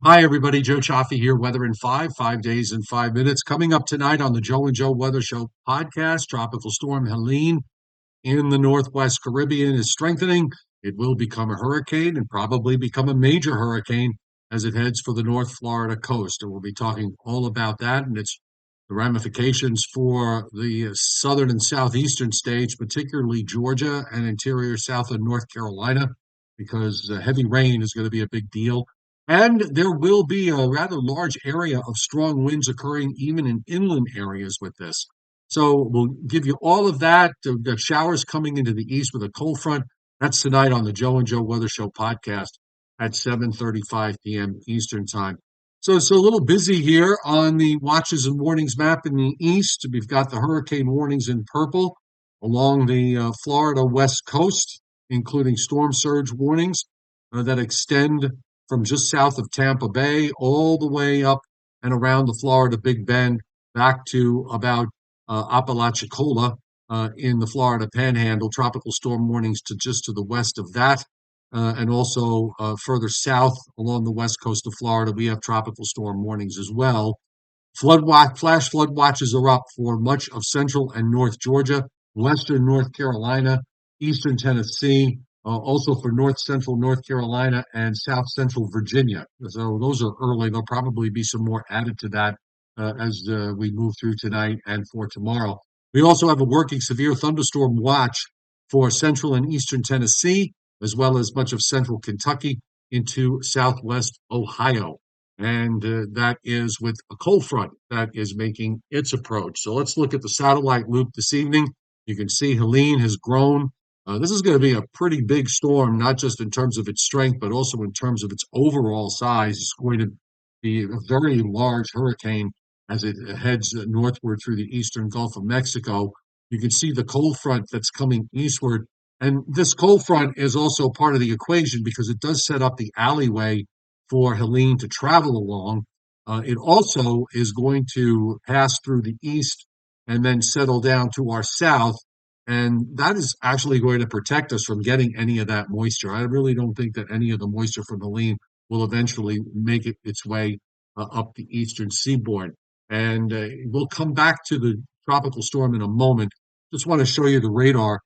Hi, everybody. Joe Cioffi here. Weather in 5 days in 5 minutes. Coming up tonight on the Joe and Joe Weather Show podcast, Tropical Storm Helene in the Northwest Caribbean is strengthening. It will become a hurricane and probably become a major hurricane as it heads for the North Florida coast. And we'll be talking all about that and its the ramifications for the southern and southeastern states, particularly Georgia and interior South and North Carolina, because heavy rain is going to be a big deal. And there will be a rather large area of strong winds occurring even in inland areas with this. So we'll give you all of that. The showers coming into the east with a cold front. That's tonight on the Joe and Joe Weather Show podcast at 7:35 p.m. Eastern Time. So it's a little busy here on the watches and warnings map in the east. We've got the hurricane warnings in purple along the Florida west coast, including storm surge warnings that extend from just south of Tampa Bay all the way up and around the Florida Big Bend back to about Apalachicola in the Florida Panhandle. Tropical storm warnings to just to the west of that. And also further south along the west coast of Florida, we have tropical storm warnings as well. Flash flood watches are up for much of central and north Georgia, western North Carolina, eastern Tennessee, also for north central North Carolina and south central Virginia. So those are early. There'll probably be some more added to that as we move through tonight and for tomorrow. We also have a working severe thunderstorm watch for central and eastern Tennessee, as well as much of central Kentucky into southwest Ohio. And that is with a cold front that is making its approach. So let's look at the satellite loop this evening. You can see Helene has grown. This is going to be a pretty big storm, not just in terms of its strength, but also in terms of its overall size. It's going to be a very large hurricane as it heads northward through the eastern Gulf of Mexico. You can see the cold front that's coming eastward. And this cold front is also part of the equation because it does set up the alleyway for Helene to travel along. It also is going to pass through the east and then settle down to our south. And that is actually going to protect us from getting any of that moisture. I really don't think that any of the moisture from Helene will eventually make its way up the eastern seaboard. And we'll come back to the tropical storm in a moment. Just want to show you the radar.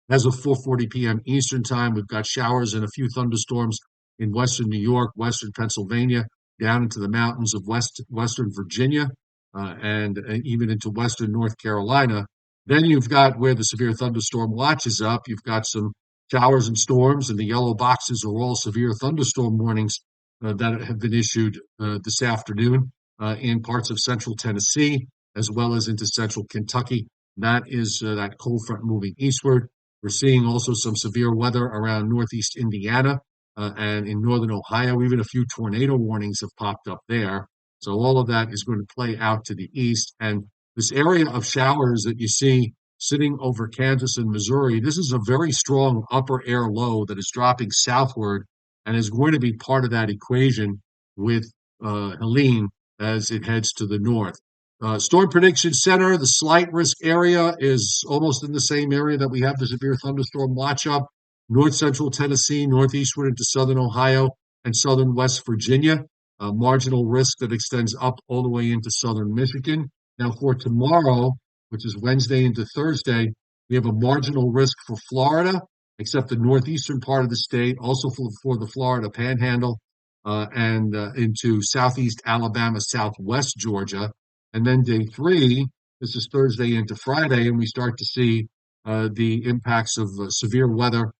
As of 4:40 p.m. Eastern Time, we've got showers and a few thunderstorms in western New York, western Pennsylvania, down into the mountains of western Virginia, and even into western North Carolina. Then you've got where the severe thunderstorm watch is up. You've got some showers and storms, and the yellow boxes are all severe thunderstorm warnings that have been issued this afternoon in parts of central Tennessee, as well as into central Kentucky. That is that cold front moving eastward. We're seeing also some severe weather around northeast Indiana and in northern Ohio. Even a few tornado warnings have popped up there. So all of that is going to play out to the east. And this area of showers that you see sitting over Kansas and Missouri, this is a very strong upper air low that is dropping southward and is going to be part of that equation with Helene as it heads to the north. Storm Prediction Center, the slight risk area is almost in the same area that we have the severe thunderstorm watch up, north central Tennessee, northeastward into southern Ohio, and southern West Virginia. Marginal risk that extends up all the way into southern Michigan. Now, for tomorrow, which is Wednesday into Thursday, we have a marginal risk for Florida, except the northeastern part of the state, also for the Florida Panhandle, and into southeast Alabama, southwest Georgia. And then day three, this is Thursday into Friday, and we start to see the impacts of severe weather,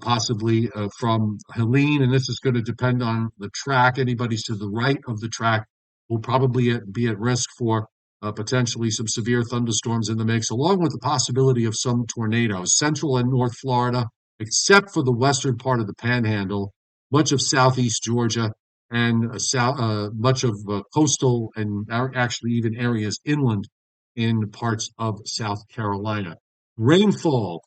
possibly from Helene. And this is going to depend on the track. Anybody to the right of the track will probably be at risk for potentially some severe thunderstorms in the mix, along with the possibility of some tornadoes. Central and North Florida, except for the western part of the Panhandle, much of southeast Georgia, and much of coastal and actually even areas inland in parts of South Carolina. Rainfall.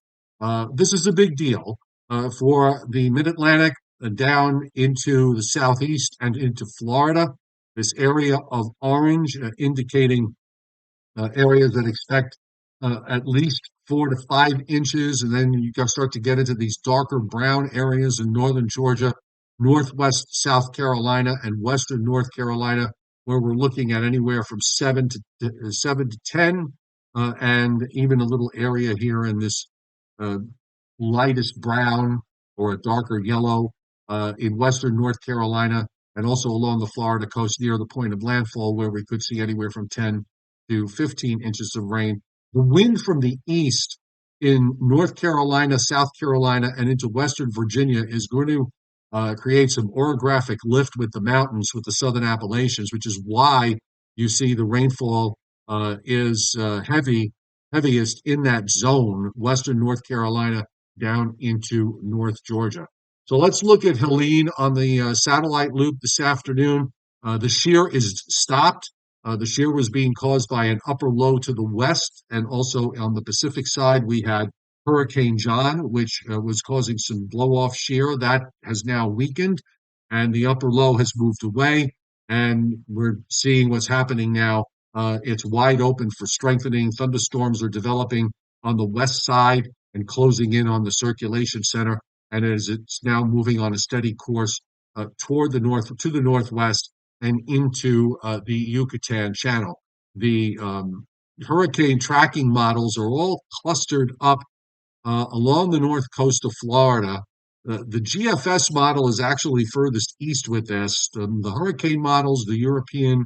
This is a big deal for the mid-Atlantic down into the southeast and into Florida. This area of orange indicating areas that expect at least 4 to 5 inches, and then you start to get into these darker brown areas in northern Georgia, northwest South Carolina and western North Carolina, where we're looking at anywhere from 7 to 10, and even a little area here in this uh, lightest brown or a darker yellow in western North Carolina, and also along the Florida coast near the point of landfall, where we could see anywhere from 10 to 15 inches of rain. The wind from the east in North Carolina, South Carolina, and into Western Virginia is going to create some orographic lift with the mountains, with the southern Appalachians, which is why you see the rainfall is heaviest in that zone, Western North Carolina down into North Georgia. So let's look at Helene on the satellite loop this afternoon. The shear is stopped. The shear was being caused by an upper low to the west, and also on the Pacific side, we had Hurricane John, which was causing some blow off shear. That has now weakened, and the upper low has moved away. And we're seeing what's happening now. It's wide open for strengthening. Thunderstorms are developing on the west side and closing in on the circulation center. And as it's now moving on a steady course toward the north, to the northwest, and into the Yucatan Channel. The hurricane tracking models are all clustered up along the north coast of Florida. The GFS model is actually furthest east with this. The hurricane models, the European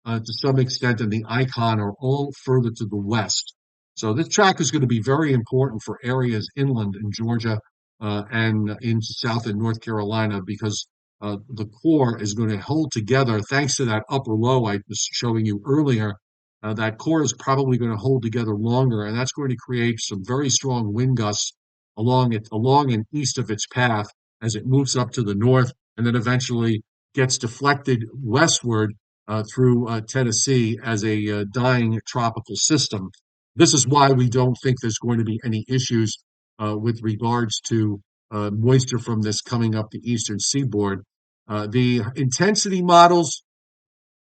to some extent, and the ICON are all further to the west. So this track is going to be very important for areas inland in Georgia and into South and North Carolina, because the core is going to hold together thanks to that upper low I was showing you earlier. That core is probably going to hold together longer, and that's going to create some very strong wind gusts along and east of its path as it moves up to the north, and then eventually gets deflected westward through Tennessee as a dying tropical system. This is why we don't think there's going to be any issues with regards to moisture from this coming up the eastern seaboard. The intensity models,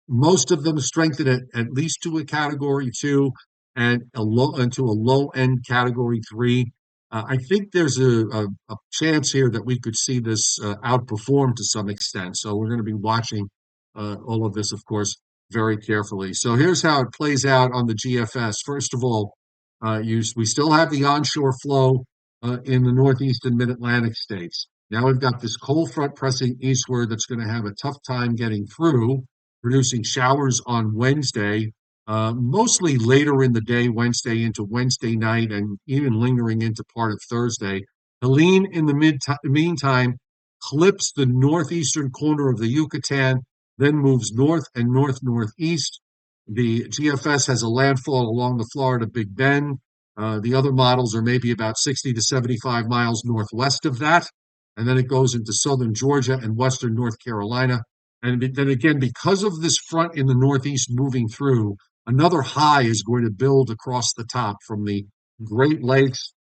most of them strengthen it at least to a category 2 and to a low end category 3. I think there's a chance here that we could see this outperform to some extent. So we're going to be watching all of this, of course, very carefully. So here's how it plays out on the GFS. First of all, we still have the onshore flow in the northeast and mid-Atlantic states. Now we've got this cold front pressing eastward that's going to have a tough time getting through, producing showers on Wednesday, mostly later in the day, Wednesday into Wednesday night, and even lingering into part of Thursday. Helene, in the meantime, clips the northeastern corner of the Yucatan, then moves north and north-northeast. The GFS has a landfall along the Florida Big Bend. The other models are maybe about 60 to 75 miles northwest of that. And then it goes into southern Georgia and western North Carolina. And then again, because of this front in the northeast moving through, another high is going to build across the top from the Great Lakes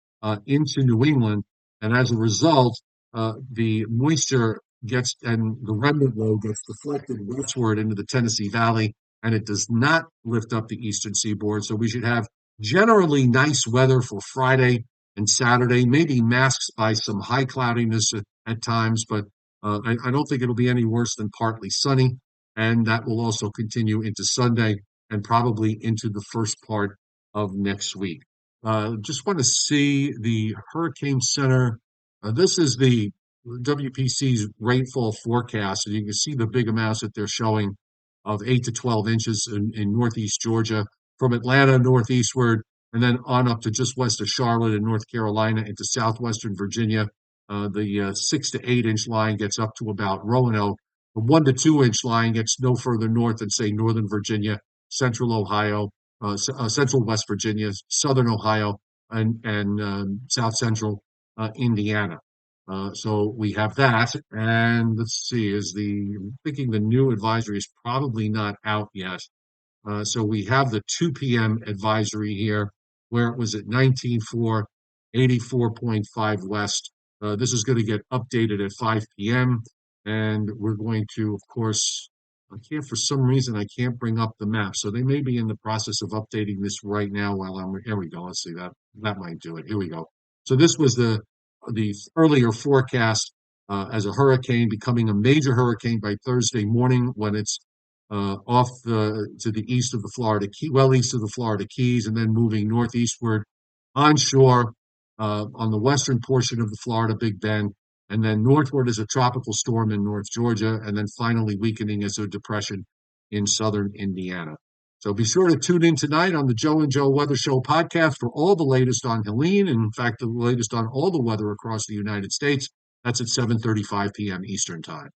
into New England. And as a result, the moisture gets, and the remnant low gets deflected westward into the Tennessee Valley, and it does not lift up the eastern seaboard. So we should have generally nice weather for Friday and Saturday, maybe masked by some high cloudiness at times, but I don't think it'll be any worse than partly sunny. And that will also continue into Sunday and probably into the first part of next week. Just want to see the Hurricane Center. This is the WPC's rainfall forecast, and you can see the big amounts that they're showing of 8 to 12 inches in northeast Georgia, from Atlanta northeastward, and then on up to just west of Charlotte in North Carolina into southwestern Virginia. The 6 to 8 inch line gets up to about Roanoke. The 1 to 2 inch line gets no further north than, say, northern Virginia, central Ohio, central West Virginia, southern Ohio, and south central Indiana. So we have that, and let's see, I'm thinking the new advisory is probably not out yet. So we have the 2 p.m. advisory here, where it was at 19.4, 84.5 west. This is going to get updated at 5 p.m. And we're going to, of course, for some reason, I can't bring up the map. So they may be in the process of updating this right now here we go. Let's see that might do it. Here we go. So this was the earlier forecast as a hurricane, becoming a major hurricane by Thursday morning when it's off to the east of the Florida Key, well east of the Florida Keys, and then moving northeastward onshore on the western portion of the Florida Big Bend, and then northward as a tropical storm in North Georgia, and then finally weakening as a depression in southern Indiana. So be sure to tune in tonight on the Joe and Joe Weather Show podcast for all the latest on Helene, and in fact, the latest on all the weather across the United States. That's at 7:35 p.m. Eastern Time.